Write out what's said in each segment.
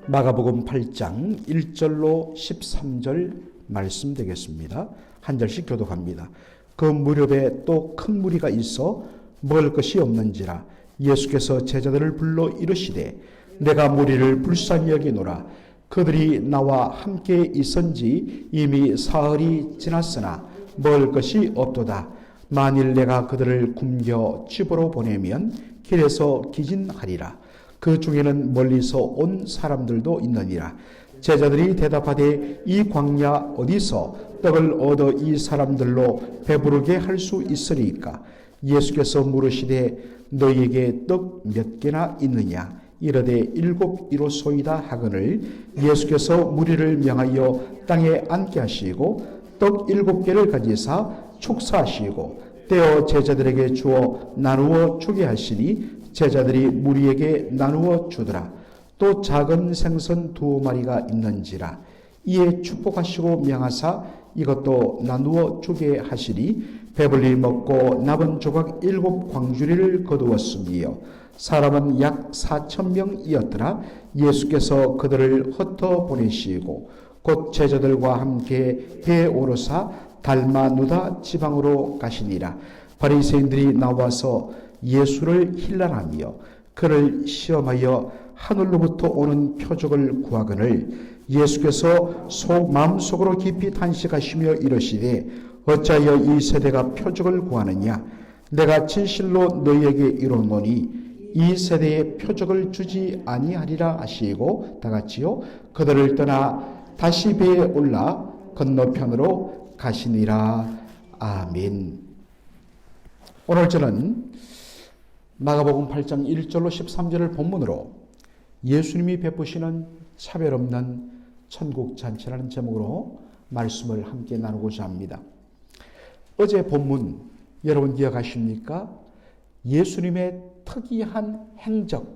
마가복음 8장 1절로 13절 말씀 되겠습니다. 한 절씩 교독합니다. 그 무렵에 또 큰 무리가 있어 먹을 것이 없는지라 예수께서 제자들을 불러 이르시되 내가 무리를 불쌍히 여기노라. 그들이 나와 함께 있은지 이미 사흘이 지났으나 먹을 것이 없도다. 만일 내가 그들을 굶겨 집으로 보내면 길에서 기진하리라. 그 중에는 멀리서 온 사람들도 있느니라. 제자들이 대답하되 이 광야 어디서 떡을 얻어 이 사람들로 배부르게 할 수 있으리까? 예수께서 물으시되 너희에게 떡 몇 개나 있느냐? 이르되 7이로소이다 하거늘 예수께서 무리를 명하여 땅에 앉게 하시고 떡 7개를 가지사 축사하시고 떼어 제자들에게 주어 나누어 주게 하시니 제자들이 무리에게 나누어 주더라. 또 작은 생선 2마리가 있는지라. 이에 축복하시고 명하사 이것도 나누어 주게 하시니 배불리 먹고 남은 조각 7광주리를 거두었으며 사람은 약 4,000명이었더라. 예수께서 그들을 흩어 보내시고 곧 제자들과 함께 배에 오르사 달마누다 지방으로 가시니라. 바리새인들이 나와서 예수를 힐난하며 그를 시험하여 하늘로부터 오는 표적을 구하거늘 예수께서 마음속으로 깊이 탄식하시며 이르시되 어찌하여 이 세대가 표적을 구하느냐? 내가 진실로 너희에게 이르노니 이 세대에 표적을 주지 아니하리라 하시고 다같이요 그들을 떠나 다시 배에 올라 건너편으로 가시니라. 아멘. 오늘 저는 마가복음 8장 1절로 13절을 본문으로 예수님이 베푸시는 차별 없는 천국잔치라는 제목으로 말씀을 함께 나누고자 합니다. 어제 본문 여러분 기억하십니까? 예수님의 특이한 행적,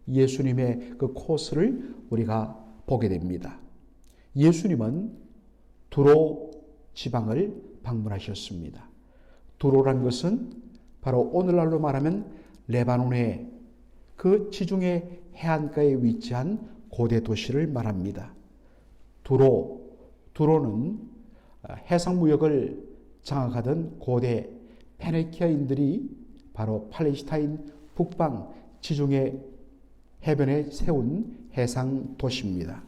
예수님의 그 코스를 우리가 보게 됩니다. 예수님은 두로 지방을 방문하셨습니다. 두로란 것은 바로 오늘날로 말하면 레바논의 그 지중해 해안가에 위치한 고대 도시를 말합니다. 두로는 해상무역을 장악하던 고대 페니키아인들이 바로 팔레스타인 북방 지중해 해변에 세운 해상 도시입니다.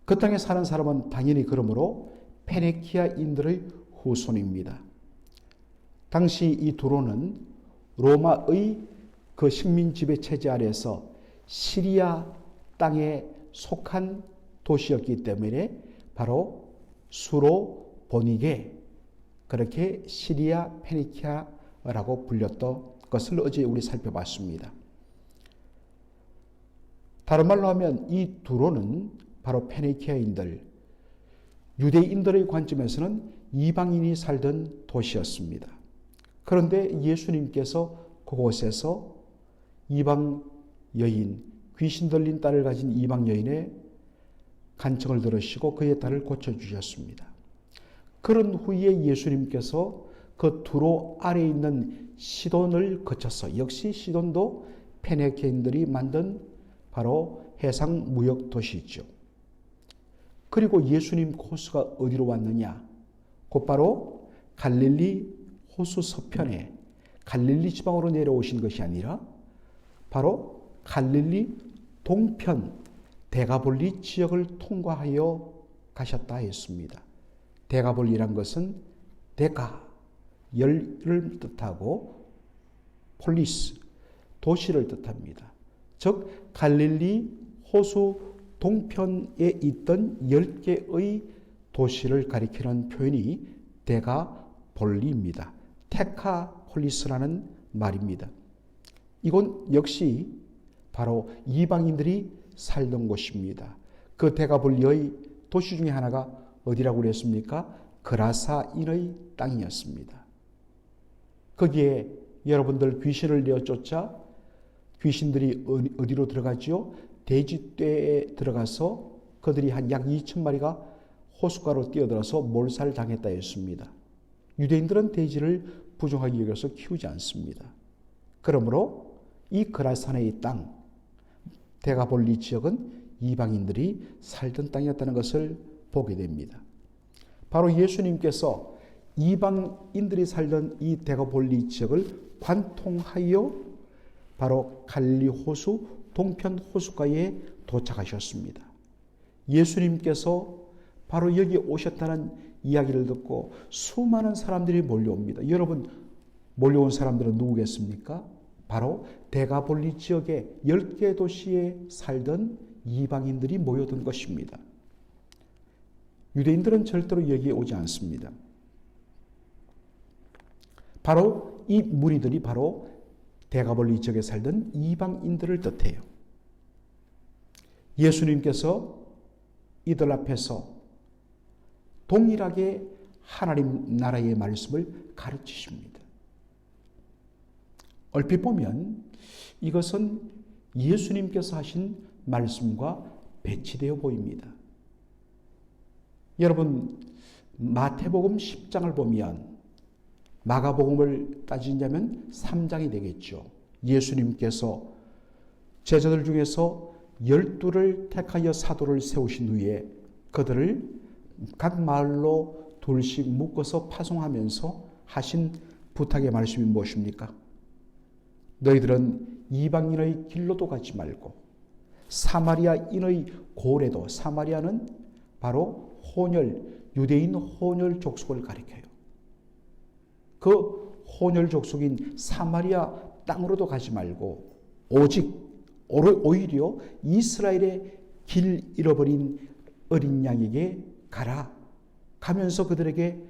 그 땅에 사는 사람은 당연히 그러므로 페니키아인들의 후손입니다. 당시 이 두로는 로마의 그 식민 지배 체제 아래서 시리아 땅에 속한 도시였기 때문에 바로 수로 보니게 그렇게 시리아 페니키아라고 불렸던 것을 어제 우리 살펴봤습니다. 다른 말로 하면 이 두로는 바로 페니키아인들, 유대인들의 관점에서는 이방인이 살던 도시였습니다. 그런데 예수님께서 그곳에서 이방 여인, 귀신 들린 딸을 가진 이방 여인의 간청을 들으시고 그의 딸을 고쳐주셨습니다. 그런 후에 예수님께서 그 두로 아래에 있는 시돈을 거쳐서 역시 시돈도 페니키아인들이 만든 바로 해상 무역 도시죠. 그리고 예수님 코스가 어디로 왔느냐? 곧바로 갈릴리 호수 서편에 갈릴리 지방으로 내려오신 것이 아니라 바로 갈릴리 동편 데가볼리 지역을 통과하여 가셨다 했습니다. 데가볼리란 것은 데가, 열을 뜻하고 폴리스, 도시를 뜻합니다. 즉 갈릴리 호수 동편에 있던 10개의 도시를 가리키는 표현이 데가볼리입니다. 테카폴리스라는 말입니다. 이건 역시 바로 이방인들이 살던 곳입니다. 그 데가볼리의 도시 중에 하나가 어디라고 그랬습니까? 그라사인의 땅이었습니다. 거기에 여러분들 귀신을 내어쫓아 귀신들이 어디로 들어가지요? 돼지떼에 들어가서 그들이 한 약 2,000마리가 호숫가로 뛰어들어서 몰살당했다 했습니다. 유대인들은 돼지를 부정하게 여겨서 키우지 않습니다. 그러므로 이 그라산의 땅, 데가볼리 지역은 이방인들이 살던 땅이었다는 것을 보게 됩니다. 바로 예수님께서 이방인들이 살던 이 데가볼리 지역을 관통하여 바로 갈릴리 호수 동편 호수가에 도착하셨습니다. 예수님께서 바로 여기 오셨다는 이야기를 듣고 수많은 사람들이 몰려옵니다. 여러분, 몰려온 사람들은 누구겠습니까? 바로 데가볼리 지역의 10개 도시에 살던 이방인들이 모여든 것입니다. 유대인들은 절대로 여기에 오지 않습니다. 바로 이 무리들이 바로 데가볼리 지역에 살던 이방인들을 뜻해요. 예수님께서 이들 앞에서 동일하게 하나님 나라의 말씀을 가르치십니다. 얼핏 보면 이것은 예수님께서 하신 말씀과 배치되어 보입니다. 여러분, 마태복음 10장을 보면 마가복음을 따지자면 3장이 되겠죠. 예수님께서 제자들 중에서 12를 택하여 사도를 세우신 후에 그들을 각 마을로 둘씩 묶어서 파송하면서 하신 부탁의 말씀이 무엇입니까? 너희들은 이방인의 길로도 가지 말고 사마리아인의 고래도, 사마리아는 바로 혼혈, 유대인 혼혈 족속을 가리켜요. 그 혼혈 족속인 사마리아 땅으로도 가지 말고 오직 오히려 이스라엘의 길 잃어버린 어린 양에게 가라. 가면서 그들에게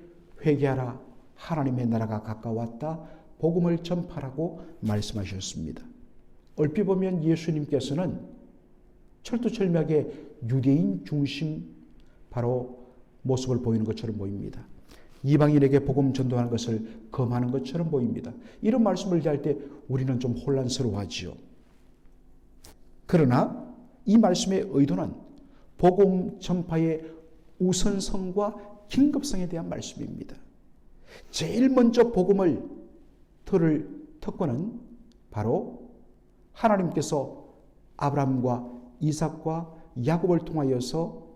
회개하라. 하나님의 나라가 가까웠다. 복음을 전파라고 말씀하셨습니다. 얼핏 보면 예수님께서는 철두철미하게 유대인 중심 바로 모습을 보이는 것처럼 보입니다. 이방인에게 복음 전도하는 것을 금하는 것처럼 보입니다. 이런 말씀을 할 때 우리는 좀 혼란스러워하지요. 그러나 이 말씀의 의도는 복음 전파의 우선성과 긴급성에 대한 말씀입니다. 제일 먼저 복음을 들을 특권은 바로 하나님께서 아브라함과 이삭과 야곱을 통하여서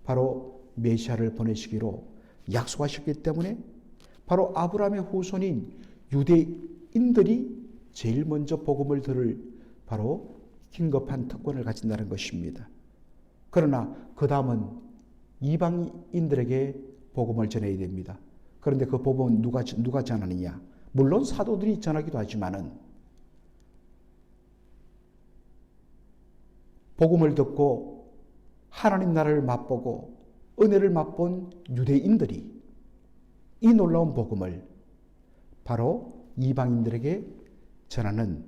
바로 메시아를 보내시기로 약속하셨기 때문에 바로 아브라함의 후손인 유대인들이 제일 먼저 복음을 들을 바로 긴급한 특권을 가진다는 것입니다. 그러나 그 다음은 이방인들에게 복음을 전해야 됩니다. 그런데 그 복음은 누가 전하느냐? 물론 사도들이 전하기도 하지만은 복음을 듣고 하나님 나라를 맛보고 은혜를 맛본 유대인들이 이 놀라운 복음을 바로 이방인들에게 전하는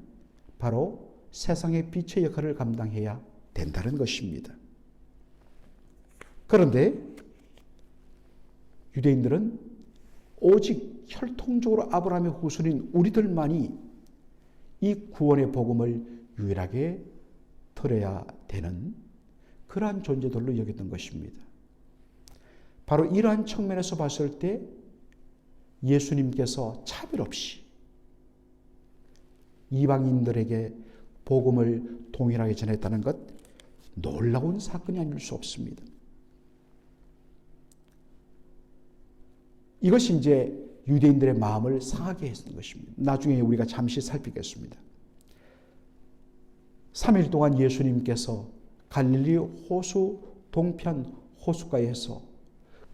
바로 세상의 빛의 역할을 감당해야 된다는 것입니다. 그런데 유대인들은 오직 혈통적으로 아브라함의 후손인 우리들만이 이 구원의 복음을 유일하게 들어야 되는 그러한 존재들로 여겼던 것입니다. 바로 이러한 측면에서 봤을 때 예수님께서 차별 없이 이방인들에게 복음을 동일하게 전했다는 것, 놀라운 사건이 아닐 수 없습니다. 이것이 이제 유대인들의 마음을 상하게 했던 것입니다. 나중에 우리가 잠시 살피겠습니다. 3일 동안 예수님께서 갈릴리 호수 동편 호수가에서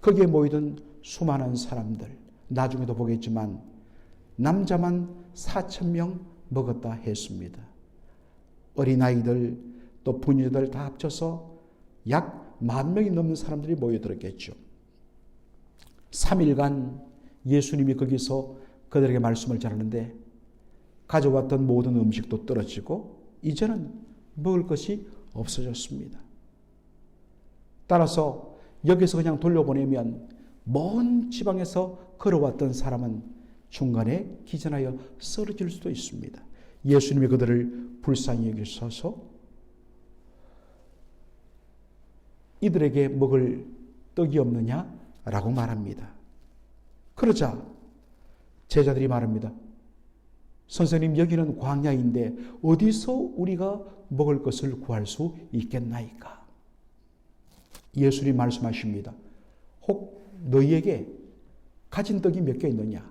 거기에 모이던 수많은 사람들, 나중에도 보겠지만 남자만 4,000명 먹었다 했습니다. 어린아이들 또 부녀들 다 합쳐서 약 10,000명이 넘는 사람들이 모여들었겠죠. 3일간 예수님이 거기서 그들에게 말씀을 전하는데 가져왔던 모든 음식도 떨어지고 이제는 먹을 것이 없어졌습니다. 따라서 여기서 그냥 돌려보내면 먼 지방에서 걸어왔던 사람은 중간에 기전하여 쓰러질 수도 있습니다. 예수님이 그들을 불쌍히 여기셔서 이들에게 먹을 떡이 없느냐라고 말합니다. 그러자 제자들이 말합니다. 선생님, 여기는 광야인데 어디서 우리가 먹을 것을 구할 수 있겠나이까? 예수님 말씀하십니다. 혹 너희에게 가진 떡이 몇 개 있느냐?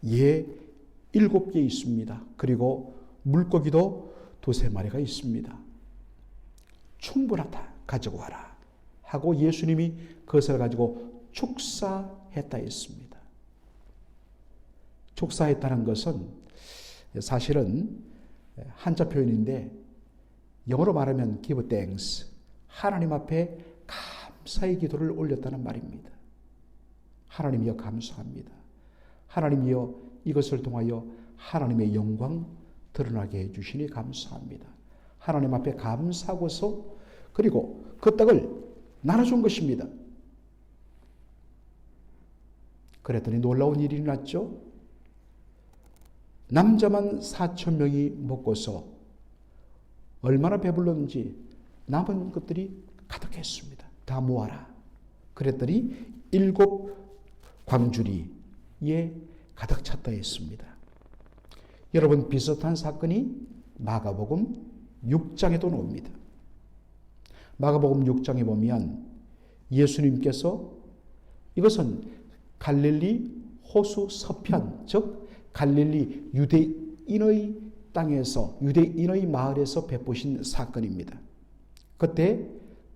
예, 7개 있습니다. 그리고 물고기도 2-3마리가 있습니다. 충분하다. 가지고 와라. 하고 예수님이 그것을 가지고 축사했다 했습니다. 축사했다는 것은 사실은 한자 표현인데 영어로 말하면 give thanks, 하나님 앞에 감사의 기도를 올렸다는 말입니다. 하나님이여 감사합니다. 하나님이여 이것을 통하여 하나님의 영광 드러나게 해주시니 감사합니다. 하나님 앞에 감사하고서 그리고 그 떡을 나눠준 것입니다. 그랬더니 놀라운 일이 났죠. 남자만 4,000명이 먹고서 얼마나 배불렀는지 남은 것들이 가득했습니다. 다 모아라. 그랬더니 7 광주리에 가득 찼다 했습니다. 여러분, 비슷한 사건이 마가복음 6장에도 나옵니다. 마가복음 6장에 보면 예수님께서 이것은 갈릴리 호수 서편, 즉 갈릴리 유대인의 땅에서, 유대인의 마을에서 베푸신 사건입니다. 그때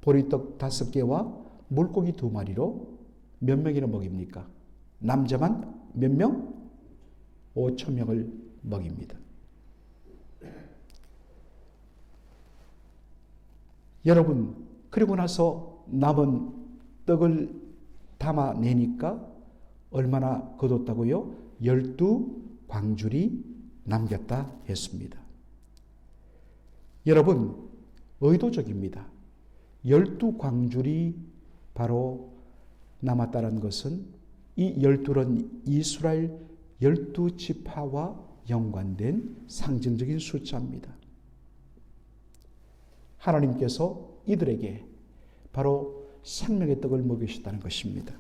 보리떡 5개와 물고기 2마리로 몇 명이나 먹입니까? 남자만 몇 명? 5,000명을 먹입니다. 여러분, 그리고 나서 남은 떡을 담아내니까 얼마나 거뒀다고요? 12광주리 남겼다 했습니다. 여러분, 의도적입니다. 12광주리 바로 남았다는 것은 이 12는 이스라엘 12지파와 연관된 상징적인 숫자입니다. 하나님께서 이들에게 바로 생명의 떡을 먹이셨다는 것입니다.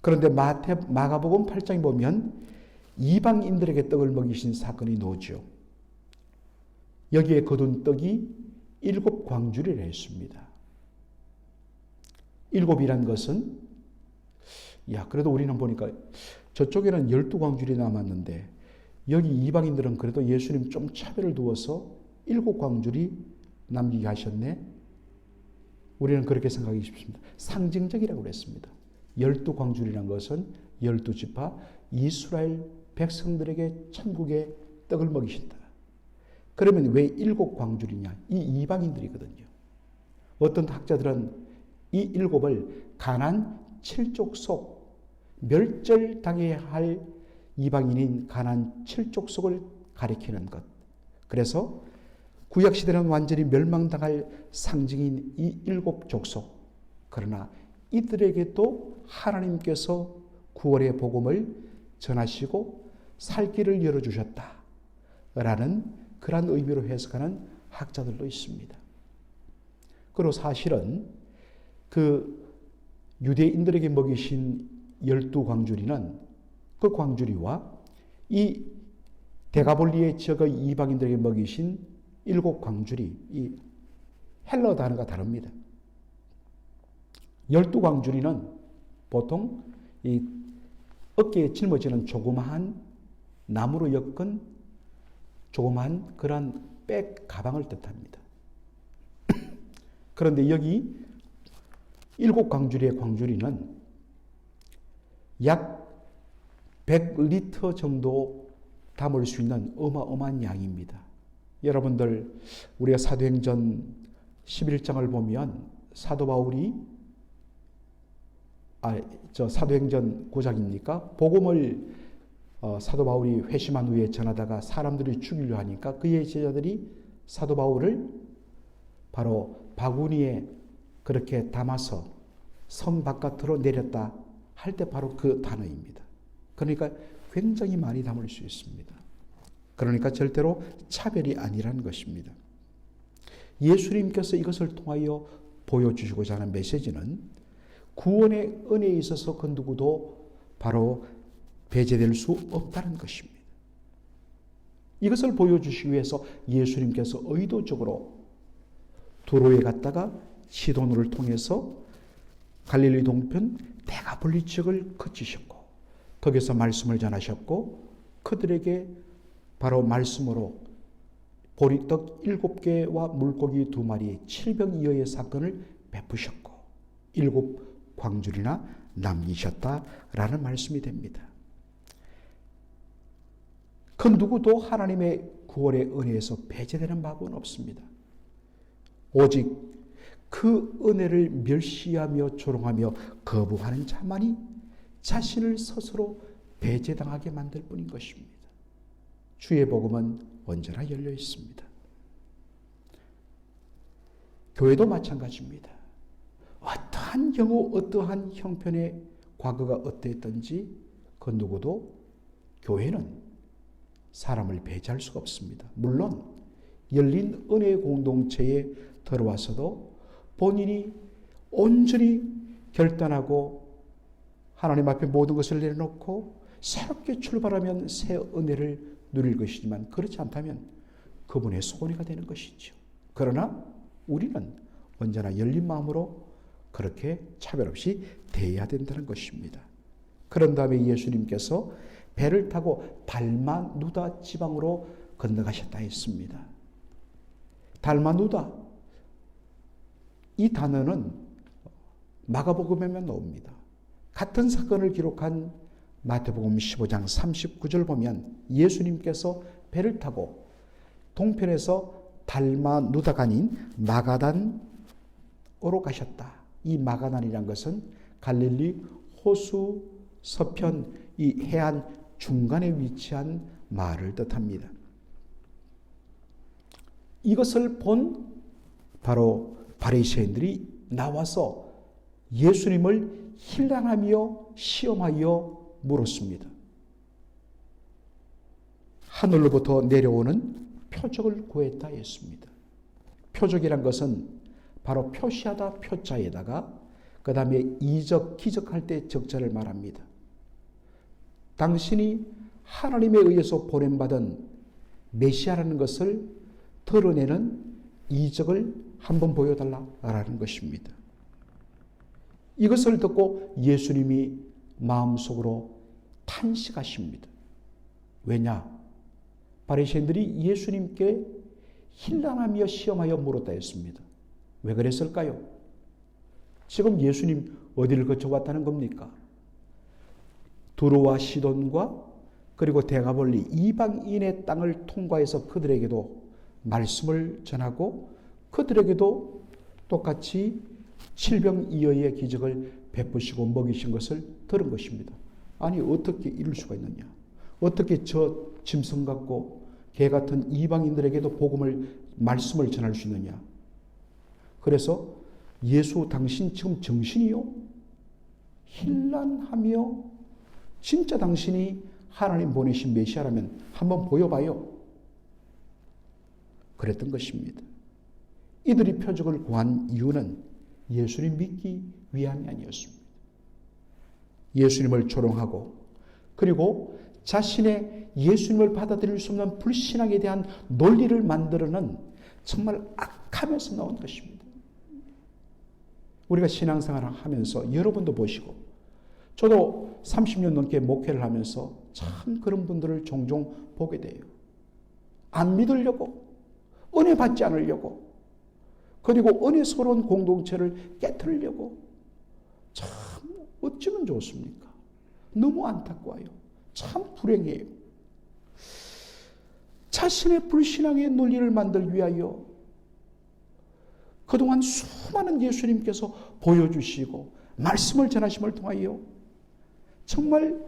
그런데 마가복음 8장에 보면 이방인들에게 떡을 먹이신 사건이 나오죠. 여기에 거둔 떡이 7광주리라 했습니다. 7이란 것은, 그래도 우리는 보니까 저쪽에는 12광주리 남았는데 여기 이방인들은 그래도 예수님 좀 차별을 두어서 7광주리 남기게 하셨네. 우리는 그렇게 생각하기 쉽습니다. 상징적이라고 그랬습니다. 12광주리라는 것은 12지파 이스라엘 백성들에게 천국의 떡을 먹이신다. 그러면 왜 7광주리냐? 이 이방인들이거든요. 어떤 학자들은 이 7을 가나안 7족속, 멸절당해야 할 이방인인 가나안 7족속을 가리키는 것. 그래서 구약시대는 완전히 멸망당할 상징인 이 7족속. 그러나 이들에게도 하나님께서 구원의 복음을 전하시고 살 길을 열어주셨다 라는 그러한 의미로 해석하는 학자들도 있습니다. 그리고 사실은 그 유대인들에게 먹이신 12광주리는 그 광주리와 이 데가볼리의 지역의 이방인들에게 먹이신 7광주리, 이 헬러 단어가 다릅니다. 12광주리는 보통 이 어깨에 짊어지는 조그마한 나무로 엮은 조그마한 그런 백 가방을 뜻합니다. 그런데 여기 7광주리의 광주리는 약 100리터 정도 담을 수 있는 어마어마한 양입니다. 여러분들, 우리가 사도행전 11장을 보면 사도 바울이 사도행전 9장입니까? 복음을 사도 바울이 회심한 후에 전하다가 사람들이 죽이려 하니까 그의 제자들이 사도 바울을 바로 바구니에 그렇게 담아서 성 바깥으로 내렸다 할 때 바로 그 단어입니다. 그러니까 굉장히 많이 담을 수 있습니다. 그러니까 절대로 차별이 아니라는 것입니다. 예수님께서 이것을 통하여 보여주시고자 하는 메시지는 구원의 은혜에 있어서 그 누구도 바로 배제될 수 없다는 것입니다. 이것을 보여주시기 위해서 예수님께서 의도적으로 도로에 갔다가 시돈을 통해서 갈릴리 동편 대가볼리 지역을 거치셨고 거기서 말씀을 전하셨고 그들에게 바로 말씀으로 보리떡 7개와 물고기 2마리 7병이어의 사건을 베푸셨고 7 광줄이나 남기셨다라는 말씀이 됩니다. 그 누구도 하나님의 구원의 은혜에서 배제되는 법은 없습니다. 오직 그 은혜를 멸시하며 조롱하며 거부하는 자만이 자신을 스스로 배제당하게 만들 뿐인 것입니다. 주의 복음은 언제나 열려 있습니다. 교회도 마찬가지입니다. 어떠한 경우 어떠한 형편의 과거가 어떠했든지 그 누구도 교회는 사람을 배제할 수가 없습니다. 물론 열린 은혜의 공동체에 들어와서도 본인이 온전히 결단하고 하나님 앞에 모든 것을 내려놓고 새롭게 출발하면 새 은혜를 누릴 것이지만 그렇지 않다면 그분의 소원이가 되는 것이죠. 그러나 우리는 언제나 열린 마음으로 그렇게 차별 없이 대해야 된다는 것입니다. 그런 다음에 예수님께서 배를 타고 달마누다 지방으로 건너가셨다 했습니다. 달마누다, 이 단어는 마가복음에만 나옵니다. 같은 사건을 기록한 마태복음 15장 39절 보면 예수님께서 배를 타고 동편에서 달마누다가 아닌 마가단으로 가셨다. 이 마가단이란 것은 갈릴리 호수 서편 이 해안 중간에 위치한 마을을 뜻합니다. 이것을 본 바로 바리새인들이 나와서 예수님을 힐난하며 시험하여 물었습니다. 하늘로부터 내려오는 표적을 구했다 했습니다. 표적이란 것은 바로 표시하다 표자에다가 그 다음에 이적, 기적할 때 적자를 말합니다. 당신이 하나님에 의해서 보냄받은 메시아라는 것을 드러내는 이적을 한번 보여달라라는 것입니다. 이것을 듣고 예수님이 마음속으로 탄식하십니다. 왜냐? 바리새인들이 예수님께 힐난하며 시험하여 물었다 했습니다. 왜 그랬을까요? 지금 예수님 어디를 거쳐왔다는 겁니까? 두로와 시돈과 그리고 대가볼리 이방인의 땅을 통과해서 그들에게도 말씀을 전하고 그들에게도 똑같이 7병이어의 기적을 베푸시고 먹이신 것을 들은 것입니다. 아니 어떻게 이룰 수가 있느냐? 어떻게 저 짐승 같고 개 같은 이방인들에게도 말씀을 전할 수 있느냐? 그래서 예수 당신 지금 정신이요? 힐난하며 진짜 당신이 하나님 보내신 메시아라면 한번 보여봐요. 그랬던 것입니다. 이들이 표적을 구한 이유는 예수님 믿기 위함이 아니었습니다. 예수님을 조롱하고 그리고 자신의 예수님을 받아들일 수 없는 불신앙에 대한 논리를 만들어낸 정말 악함에서 나온 것입니다. 우리가 신앙생활을 하면서 여러분도 보시고 저도 30년 넘게 목회를 하면서 참 그런 분들을 종종 보게 돼요. 안 믿으려고, 은혜 받지 않으려고, 그리고 은혜스러운 공동체를 깨트리려고. 참 어쩌면 좋습니까? 너무 안타까워요. 참 불행해요. 자신의 불신앙의 논리를 만들기 위하여 그동안 수많은 예수님께서 보여주시고 말씀을 전하심을 통하여 정말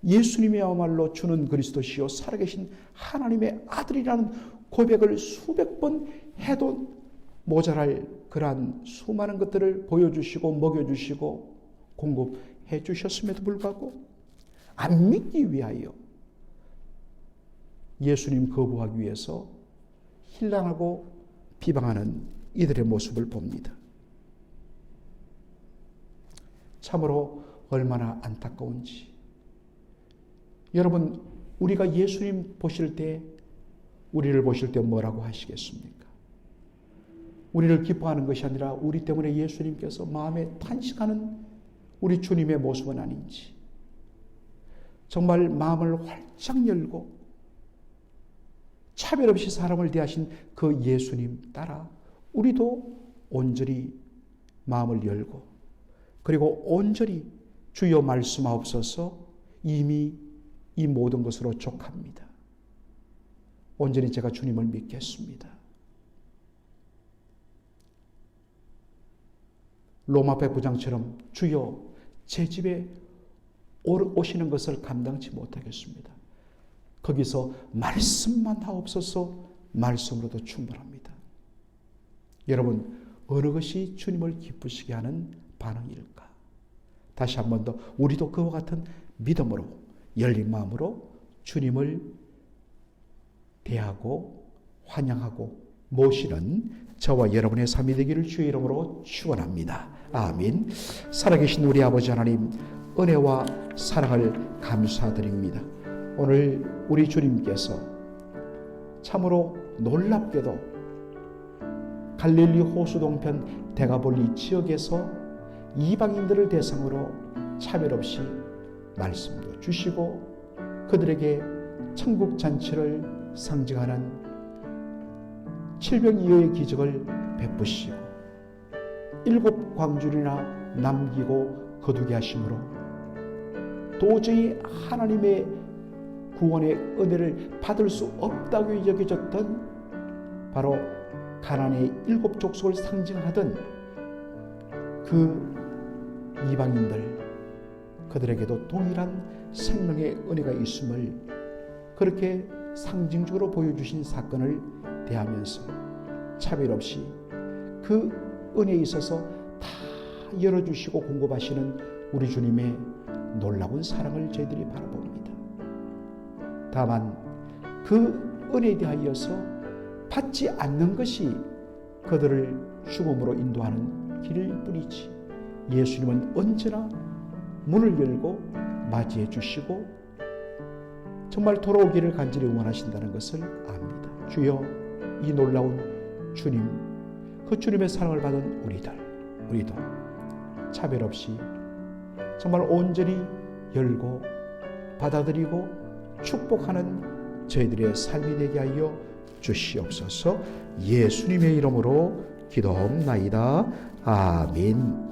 예수님이야말로 주는 그리스도시요 살아계신 하나님의 아들이라는 고백을 수백 번 해도 모자랄 그러한 수많은 것들을 보여주시고 먹여주시고 공급해 주셨음에도 불구하고 안 믿기 위하여 예수님 거부하기 위해서 힐난하고 비방하는 이들의 모습을 봅니다. 참으로 얼마나 안타까운지. 여러분, 우리가 예수님 보실 때 우리를 보실 때 뭐라고 하시겠습니까? 우리를 기뻐하는 것이 아니라 우리 때문에 예수님께서 마음에 탄식하는 우리 주님의 모습은 아닌지, 정말 마음을 활짝 열고 차별 없이 사람을 대하신 그 예수님 따라 우리도 온전히 마음을 열고, 그리고 온전히 주여 말씀하옵소서, 이미 이 모든 것으로 족합니다. 온전히 제가 주님을 믿겠습니다. 로마서 9장처럼 주여 제 집에 오시는 것을 감당치 못하겠습니다. 거기서 말씀만 하옵소서, 말씀으로도 충분합니다. 여러분, 어느 것이 주님을 기쁘시게 하는 반응일까? 다시 한 번 더 우리도 그와 같은 믿음으로, 열린 마음으로 주님을 대하고 환영하고 모시는 저와 여러분의 삶이 되기를 주의 이름으로 축원합니다. 아멘. 살아계신 우리 아버지 하나님, 은혜와 사랑을 감사드립니다. 오늘 우리 주님께서 참으로 놀랍게도 갈릴리 호수 동편 데가볼리 지역에서 이방인들을 대상으로 차별 없이 말씀도 주시고 그들에게 천국 잔치를 상징하는 칠병이어의 기적을 베푸시고 7 광주리나 남기고 거두게 하심으로 도저히 하나님의 구원의 은혜를 받을 수 없다고 여겨졌던 바로 가나안의 7 족속을 상징하던 그 이방인들, 그들에게도 동일한 생명의 은혜가 있음을 그렇게 상징적으로 보여주신 사건을 대하면서 차별 없이 그 은혜에 있어서 다 열어주시고 공급하시는 우리 주님의 놀라운 사랑을 저희들이 바라봅니다. 다만 그 은혜에 대하여서 받지 않는 것이 그들을 죽음으로 인도하는 길일 뿐이지, 예수님은 언제나 문을 열고 맞이해 주시고 정말 돌아오기를 간절히 응원하신다는 것을 압니다. 주여, 이 놀라운 주님, 그 주님의 사랑을 받은 우리도 차별 없이 정말 온전히 열고 받아들이고 축복하는 저희들의 삶이 되게 하여 주시옵소서. 예수님의 이름으로 기도하옵나이다. 아멘.